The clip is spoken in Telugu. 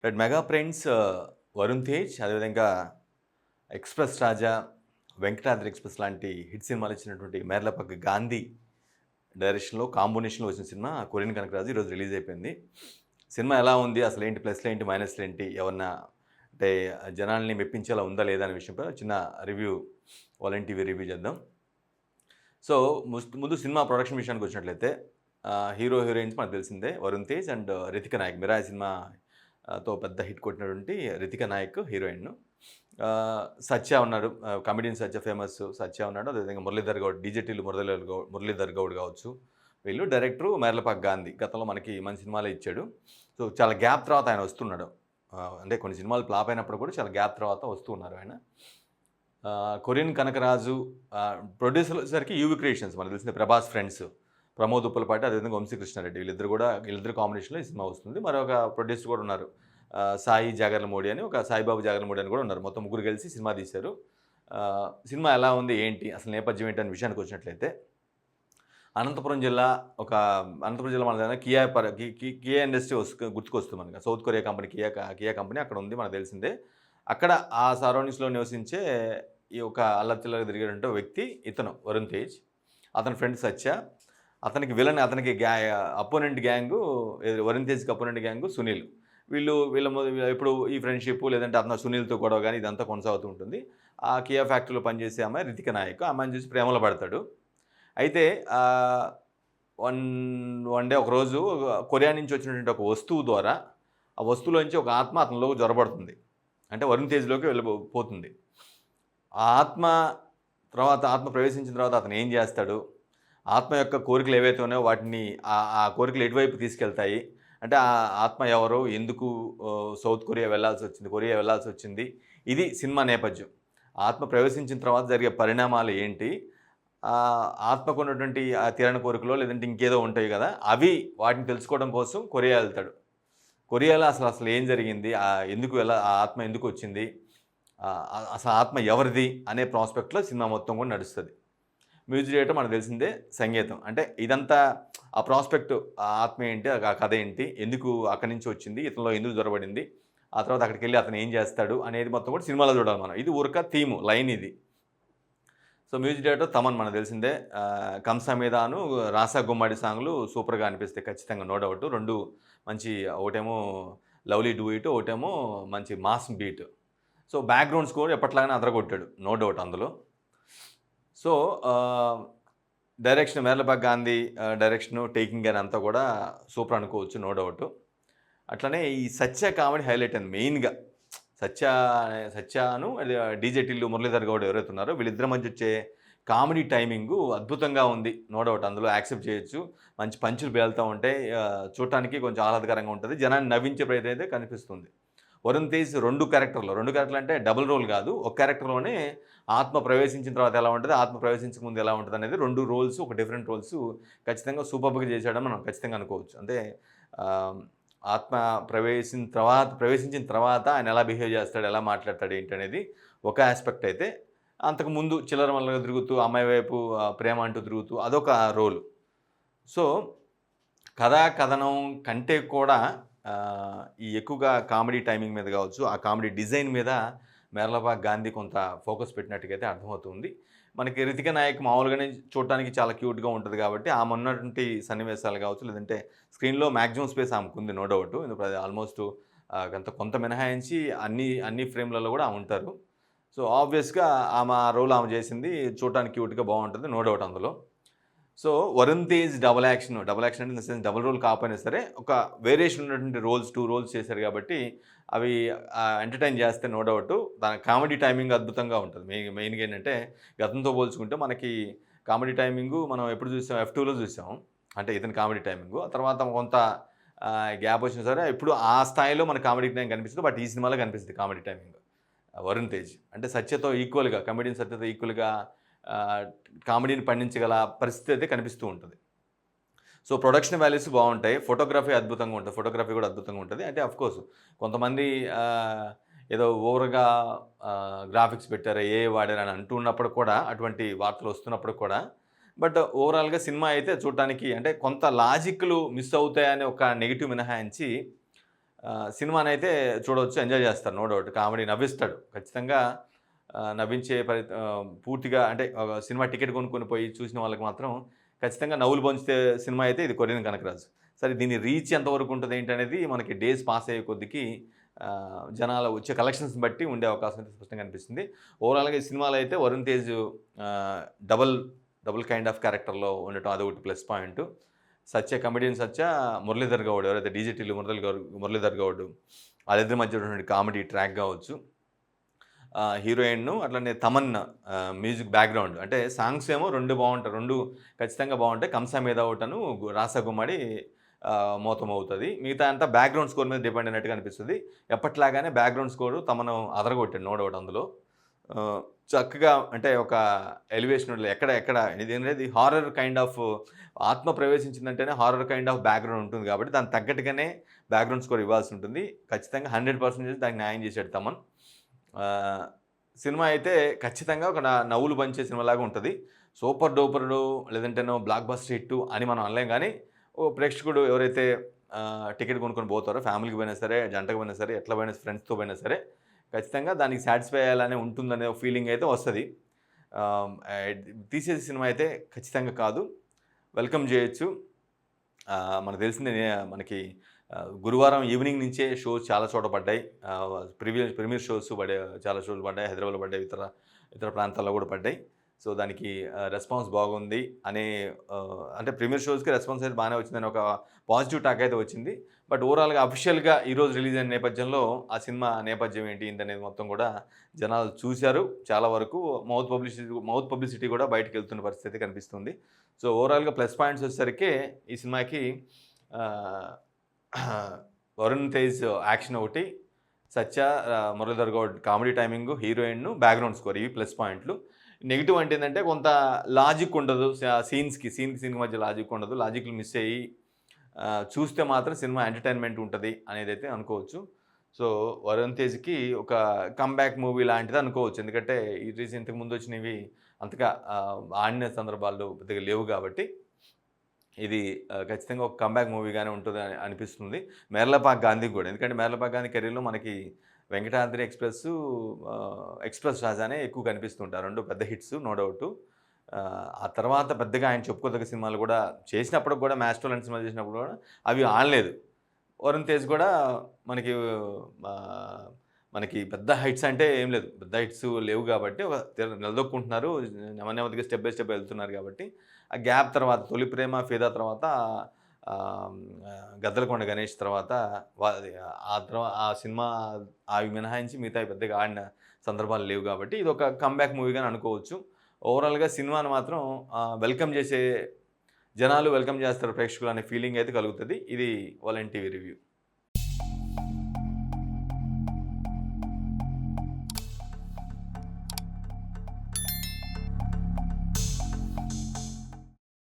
Right. 'Mega friends' Varun Tej, అదేవిధంగా 'ఎక్స్‌ప్రెస్ రాజా', 'వెంకటాద్రి ఎక్స్‌ప్రెస్' లాంటి హిట్ సినిమాలు ఇచ్చినటువంటి 'మేర్లపాక గాంధీ' డైరెక్షన్‌లో కాంబినేషన్‌లో వచ్చిన సినిమా 'కొరియన్ కనకరాజు' ఈరోజు రిలీజ్ అయిపోయింది. సినిమా ఎలా ఉంది? అసలేంటి ప్లస్‌లేంటి? మైనస్‌లేంటి? ఏమన్నా అంటే జనాల్ని మెప్పించేలా ఉందా? లేదా? అనే విషయంపై చిన్న రివ్యూ వలెన్ టీవీ రివ్యూ చేద్దాం. సో, ముందు సినిమా ప్రొడక్షన్ విషయానికొచ్చినట్లయితే హీరో, హీరోయిన్స్ మనకు తెలిసిందే. వరుణ్ తేజ్ అండ్ రితిక నాయక్. 'మిరాయి' సినిమా తో పెద్ద హిట్ కొట్టినటువంటి రితిక నాయక్ హీరోయిన్. సత్య ఉన్నాడు. కమెడియన్ సత్య ఫేమస్ సత్య ఉన్నాడు. అదేవిధంగా మురళీధర్ గౌడ్, డీజేటీలు మురళీధర్ గౌడ్ కావచ్చు. వీళ్ళు డైరెక్టరు 'మేర్లపాక గాంధీ'. గతంలో మనకి మంచి సినిమాలే ఇచ్చాడు. సో, చాలా గ్యాప్ తర్వాత ఆయన వస్తున్నాడు. అంటే కొన్ని సినిమాలు ఫ్లాప్ అయినప్పుడు కూడా చాలా గ్యాప్ తర్వాత వస్తూ ఉన్నారు ఆయన. 'కొరియన్ కనకరాజు' ప్రొడ్యూసర్లు వచ్చేసరికి యూవీ క్రియేషన్స్ మనకు తెలిసిందే. ప్రభాస్ ఫ్రెండ్స్. ప్రమోద్ ఉప్పలపాటి, అదేవిధంగా వంశీకృష్ణారెడ్డి వీళ్ళిద్దరు కాంబినేషన్‌లో ఈ సినిమా వస్తుంది. మరొక ప్రొడ్యూసర్ కూడా ఉన్నారు. సాయి జాగర్లమూడి అని, ఒక సాయిబాబు జాగర్లమూడి అని కూడా ఉన్నారు. మొత్తం ముగ్గురు కలిసి సినిమా తీశారు. సినిమా ఎలా ఉంది? ఏంటి? అసలు నేపథ్యం ఏంటి? అనే విషయానికొచ్చినట్లయితే అనంతపురం జిల్లా ఒక అనంతపురం జిల్లా మన కియా పర కి కి కియా ఇండస్ట్రీ గుర్తుకొస్తుంది మనకు. South Korea company Kia company అక్కడ ఉంది మనకు తెలిసిందే. అక్కడ ఆ సరౌండింగ్స్‌లో నివసించే ఈ యొక్క అల్లరిచిల్లరగా తిరిగేటువంటి వ్యక్తి ఇతను వరుణ్ తేజ్. అతని ఫ్రెండ్ సత్య. అతనికి విలన్ అతనికి అపోనెంట్ గ్యాంగు వరుణ్ తేజ్‌కి అపోనెంట్ గ్యాంగు సునీల్. వీళ్ళ ఎప్పుడు ఈ ఫ్రెండ్‌షిప్ లేదంటే అతను సునీల్‌తో గొడవ గాని ఇదంతా కొనసాగుతూ ఉంటుంది. ఆ కియా ఫ్యాక్టరీలో పనిచేసే అమ్మాయి రితిక నాయక్. ఆ అమ్మాయిని చూసి ప్రేమలో పడతాడు. అయితే వన్ వన్ డే ఒకరోజు కొరియా నుంచి వచ్చినటువంటి ఒక వస్తువు ద్వారా, ఆ వస్తువులోంచి ఒక ఆత్మ అతనిలోకి జొరబడుతుంది. అంటే వరుణ్ తేజ్‌లోకి పోతుంది. ఆ ఆత్మ ప్రవేశించిన తర్వాత అతను ఏం చేస్తాడు? ఆత్మ యొక్క కోరికలు ఏవైతే ఉన్నాయో వాటిని ఆ కోరికలు ఎటువైపు తీసుకెళ్తాయి? అంటే ఆ ఆత్మ ఎవరు? ఎందుకు సౌత్ కొరియా వెళ్ళాల్సొచ్చింది? ఇది సినిమా నేపథ్యం. ఆత్మ ప్రవేశించిన తర్వాత జరిగే పరిణామాలు ఏంటి? ఆత్మకున్నటువంటి ఆ తీరని కోరికలో లేదంటే ఇంకేదో ఉంటాయి గదా! వాటిని తెలుసుకోవడం కోసం కొరియా ఎళ్తాడు. కొరియాలో అసలు ఏం జరిగింది? ఆ ఆత్మ ఎందుకొచ్చింది? అసలు ఆత్మ ఎవరిది? అనే ప్రాస్పెక్ట్‌లో సినిమా మొత్తం కూడా నడుస్తది. మ్యూజిక్ డైరెక్టర్ మనకు తెలిసిందే సంగీతం. అంటే ఇదంతా ఆ ప్రాస్పెక్ట్, ఆ ఆత్మ ఏంటి? ఆ కథ ఏంటి? ఎందుకు అక్కడి నుంచి వచ్చింది? ఇతనిలో ఎందుకు జొరబడింది? ఆ తర్వాత అక్కడికెళ్ళి అతను ఏం చేస్తాడు? అనేది మొత్తం కూడా సినిమాలో చూడాలి మనం. ఇది ఊరక లైన్ ఇది. సో, మ్యూజిక్ డైరెక్టర్ తమన్ మనకు తెలిసిందే. 'కంస మీదాను', 'రాసా గుమ్మడి' సాంగ్‌లు సూపర్‌గా అనిపిస్తాయి ఖచ్చితంగా నో డౌట్. 2 మంచి ఒకటేమో లవ్లీ డూయిట్, ఒకటేమో మంచి mass beat. So, background score ఎప్పటిలాగానే అదరగొట్టాడు. నో డౌట్ అందులో. So, direction 'Merlapaka Gandhi' direction, taking care అంతా కూడా సూపర్ అనుకోవచ్చు నో డౌట్. అట్లనే ఈ సత్య కామెడీ హైలైట్ అయింది మెయిన్‌గా. సత్య సత్యను డీజే టిల్లు, మురళీధర్ గౌడ్ ఎవరైతే ఉన్నారో వీళ్ళిద్దరి మధ్య వచ్చే కామెడీ టైమింగు అద్భుతంగా ఉంది. నో డౌట్ అందులో యాక్సెప్ట్ చేయొచ్చు. మంచి పంచులు పేలుతా ఉంటాయి. చూడటానికి కొంచెం ఆహ్లాదకరంగా ఉంటది. జనాన్ని నవ్వించే ప్రయత్నం అయితే కనిపిస్తుంది. వరుణ్ తేజ్ 2 క్యారెక్టర్లు అంటే డబుల్ రోల్ గాదు. ఒక క్యారెక్టర్‌లోనే ఆత్మ ప్రవేశించిన తర్వాత ఎలా ఉంటది, ఆత్మ ప్రవేశించక ముందు ఎలా ఉంటదనేది 2 రోల్స్, ఒక డిఫరెంట్ రోల్స్ ఖచ్చితంగా సూపర్బ్‌గా చేశాడని మనం ఖచ్చితంగా అనుకోవచ్చు. అంటే ఆహ్, ఆత్మ ప్రవేశించిన తర్వాత ఆయన ఎలా బిహేవ్ చేస్తాడు, ఎలా మాట్లాడతాడు ఏంటనేది ఒక యాస్పెక్ట్ అయితే, అంతకుముందు చిల్లరమల్లరగా తిరుగుతూ అమ్మాయి వైపు ప్రేమ అంటూ తిరుగుతూ అదొక రోలు. సో, కథనం కంటే కూడా ఈ ఎక్కువగా కామెడీ టైమింగ్ మీద గావచ్చు, ఆ కామెడీ డిజైన్ మీద 'మేర్లపాక గాంధీ' కొంత ఫోకస్ పెట్టినట్టుగా అయితే అర్థమవుతుంది. మనకి 'రితిక నాయక్' మామూలుగానే చూడటానికి చాలా క్యూట్‌గా ఉంటది కాబట్టి, ఆమె ఉన్నటువంటి సన్నివేశాలు గావచ్చు, లేదంటే స్క్రీన్‌లో మాక్సిమం స్పేస్ ఆమెకుంది నో డౌట్. ఎందుకంటే అది ఆల్మోస్ట్ కొంత మినహాయించి అన్ని ఫ్రేమ్‌లలో గూడా ఆమె ఉంటారు. సో, ఆబ్వియస్‌గా ఆ రోల్ ఆమె చేసింది చూడటానికి క్యూట్‌గా బావుంటది. నో డౌట్ అందులో. So, 'Varun Tej' double action అంటే in the sense double role కాకపోయినా సరే, ఒక వేరియేషన్ ఉన్నటువంటి 2 రోల్స్ చేశారు గాబట్టి, అవి ఎంటర్‌టైన్ చేస్తాయి నో డౌటు. దాని కామెడీ టైమింగ్ అద్భుతంగా ఉంటది. మెయిన్‌గా ఏంటంటే, గతంతో పోల్చుకుంటే మనకి కామెడీ టైమింగు మనం ఎప్పుడు చూసాం? 'ఎఫ్2లో' చూసాం. అంటే ఇతని కామెడీ టైమింగు. ఆ తర్వాత కొంత గ్యాప్ వచ్చినా సరే, ఇప్పుడు ఆ స్థాయిలో మనకు కామెడీ టైమింగ్ కనిపించదు. బట్ ఈ సినిమాలో కనిపిస్తది కామెడీ టైమింగ్. 'వరుణ్ తేజ్.' అంటే కమెడియన్ సత్యతో ఈక్వల్‌గా ఆహ్, కామెడీని పండించగల పరిస్థితి అయితే కనిపిస్తూ ఉంటది. సో, ప్రొడక్షన్ వాల్యూస్ బావుంటాయి. ఫోటోగ్రఫీ అద్భుతంగా ఉంటది. ఫోటోగ్రఫీ కూడా అద్భుతంగా ఉంటది. అంటే ఆఫ్‌కోర్స్ కొంతమంది ఆహ్, ఏదో ఓవర్‌గా గ్రాఫిక్స్ పెట్టారు, ఏఐ వాడారని అంటున్నప్పుడు కూడా అటువంటి వార్తలు వస్తున్నప్పుడు కూడా బట్ ఓవరాల్‌గా సినిమా అయితే చూడటానికి అంటే కొంత లాజిక్‌లు మిస్ అవుతాయని ఒక నెగెటివ్ మినహాయించి సినిమానైతే చూడవచ్చు, ఎంజాయ్ చేస్తారు నో డౌట్. కామెడీ నవ్విస్తాడు. ఖచ్చితంగా నవ్వించే పూర్తిగా అంటే సినిమా టికెట్ కొనుక్కొని పోయి చూసిన వాళ్ళకి మాత్రం ఖచ్చితంగా నవ్వులు పంచుతే సినిమా అయితే ఇది 'కొరియన్ కనకరాజు'. సరే దీని రీచ్ ఎంతవరకు ఉంటది ఏంటనేది మనకి డేస్ పాస్ అయ్యే కొద్దికి జనాల వచ్చే కలెక్షన్స్‌ని బట్టి ఉండే అవకాశం అయితే స్పష్టంగా కనిపిస్తుంది. ఓవరాల్‌గా ఈ సినిమాలో అయితే వరుణ్ తేజ్ ఆహ్, డబుల్, డబుల్ కైండ్ ఆఫ్ క్యారెక్టర్‌లో ఉండటం అదొకటి ప్లస్ పాయింట్. కమెడియన్ సత్య, మురళీధర్ గౌడ్ ఎవరైతే డీజే టిల్లు మురళీధర్ గౌడ్ వాళ్ళిద్దరి మధ్య ఉన్నటువంటి కామెడీ ట్రాక్ కావచ్చు. హీరోయిన్‌ను అట్లనే తమన్ మ్యూజిక్ బ్యాక్‌గ్రౌండ్ అంటే సాంగ్స్ ఏమో 2 బావుంటాయి. 2 ఖచ్చితంగా బావుంటాయి. 'కంసా మీద ఒకటను', 'రాస గుమ్మడి' మోతమవుతది. మిగతా అంతా బ్యాక్‌గ్రౌండ్ స్కోర్ మీద డిపెండ్ అయినట్టుగా అనిపిస్తది. ఎప్పటిలాగానే బ్యాక్‌గ్రౌండ్ స్కోర్ తమను అదరగొట్టాడు నో డౌట్ అందులో. చక్కగా అంటే ఒక ఎలివేషన్ ఎక్కడ ఇదేంటది హారర్ కైండ్ ఆఫ్ ఆత్మ ప్రవేశించిందంటేనే హారర్ కైండ్ ఆఫ్ బ్యాక్‌గ్రౌండ్ ఉంటుంది కాబట్టి దానికి తగ్గట్టుగానే బ్యాక్‌గ్రౌండ్ స్కోర్ ఇవ్వాల్సి ఉంటుంది. ఖచ్చితంగా 100% దానికి న్యాయం చేశాడు తమన్. ఆహ్, సినిమా అయితే ఖచ్చితంగా ఒక నవ్వులు పంచే సినిమాలాగా ఉంటది. సూపర్ డూపరు లేదంటేనో బ్లాక్ బస్టర్ హిట్టు అని మనం అనలేం గానీ, ఓ ప్రేక్షకుడు ఎవరైతే టికెట్ కొనుక్కొని పోతారో ఫ్యామిలీకి పోయినా సరే, జంటకు పోయినా సరే, ఎట్లా పోయినా ఫ్రెండ్స్‌తో పోయినా సరే, ఖచ్చితంగా దానికి సాటిస్ఫై అయ్యేలానే ఉంటుందనే ఫీలింగ్ అయితే వస్తది. ఆహ్, తీసేసే సినిమా అయితే ఖచ్చితంగా కాదు. వెల్కమ్ జేయొచ్చు. మనకు తెలిసిందే మనకి గురువారం ఈవినింగ్ నుంచే షోస్ చాలా చోట పడ్డాయి. ప్రీమియర్ షోస్ చాలా షోలు పడ్డాయి. హైదరాబాద్‌లో పడ్డాయి. ఇతర ఇతర ప్రాంతాల్లో కూడా పడ్డాయి. సో, దానికి రెస్పాన్స్ బాగుంది అనే అంటే ప్రీమియర్ షోస్‌కి రెస్పాన్స్ అయితే బానే వచ్చిందని ఒక పాజిటివ్ టాక్ అయితే వచ్చింది. బట్ ఓవరాల్‌గా అఫీషియల్‌గా ఈరోజు రిలీజ్ అయిన నేపథ్యంలో ఆ సినిమా నేపథ్యం ఏంటి ఏంటనేది మొత్తం కూడా జనాలు చూసారు. చాలా వరకు మౌత్ పబ్లిసిటీ కూడా బయటికెళ్తున్న పరిస్థితి కనిపిస్తుంది. సో, ఓవరాల్‌గా ప్లస్ పాయింట్స్ వచ్చేసరికి ఈ సినిమాకి ఆహ్, వరుణ్ తేజ్ యాక్షన్ ఒకటి, Satya, Muralidhar Goud comedy timing, heroine, background score ఇవి ప్లస్ పాయింట్లు. నెగెటివ్ అంటే ఏందంటే కొంత లాజిక్ ఉండదు. సీన్‌కి మధ్య లాజిక్ ఉండదు. లాజిక్‌లు మిస్ అయ్యి చూస్తే మాత్రం సినిమా ఎంటర్‌టైన్‌మెంట్ ఉంటది అనేదైతే అనుకోవచ్చు. సో, వరుణ్ తేజ్‌కి ఒక కమ్‌బ్యాక్ మూవీ లాంటిది అనుకోవచ్చు. ఎందుకంటే ఇంతకు ముందు వచ్చినవి అంతగా ఆడిన సందర్భాలు పెద్దగా లేవు కాబట్టి ఇది ఖచ్చితంగా ఒక కమ్‌బ్యాక్ మూవీగానే ఉంటదని అనిపిస్తుంది. 'మేర్లపాక్ గాంధీ' కూడా. ఎందుకంటే 'మేర్లపాక్ గాంధీ' కెరీర్‌లో మనకి 'వెంకటాద్రి ఎక్స్‌ప్రెస్సు', 'ఎక్స్‌ప్రెస్ రాజానే' ఎక్కువ కనిపిస్తుంటాయి. 2 పెద్ద హిట్స్ నో డౌటు. ఆ తర్వాత పెద్దగా ఆయన చెప్పుకోదగ్గ సినిమాలు కూడా చేసినప్పటికి కూడా 'మాస్టో' లాంటి సినిమాలు చేసినప్పుడు కూడా అవి ఆడలేదు. వరుణ్ తేజ్ కూడా మనకి ఆహ్, మనకి పెద్ద హైట్స్ అంటే ఏం లేదు. పెద్ద హైట్స్ లేవు కాబట్టి ఒక నిలదొక్కుంటున్నారు. నెమ్మదిగా స్టెప్ బై స్టెప్ వెళ్తున్నారు కాబట్టి, ఆ గ్యాప్ తర్వాత 'తొలి ప్రేమ', 'ఫిదా' తర్వాత 'గద్దలకొండ గణేష్' తర్వాత అది ఆ సినిమా అవి మినహాయించి మిగతావి పెద్దగా ఆడిన సందర్భాలు లేవు కాబట్టి ఇదొక కమ్‌బ్యాక్ మూవీగానే అనుకోవచ్చు. ఓవరాల్‌గా సినిమాని మాత్రం వెల్కమ్ చేసే జనాలు వెల్కమ్ చేస్తారు ప్రేక్షకులు అనే ఫీలింగ్ అయితే కలుగుతది. ఇది 'వలెన్ టీవీ' రివ్యూ.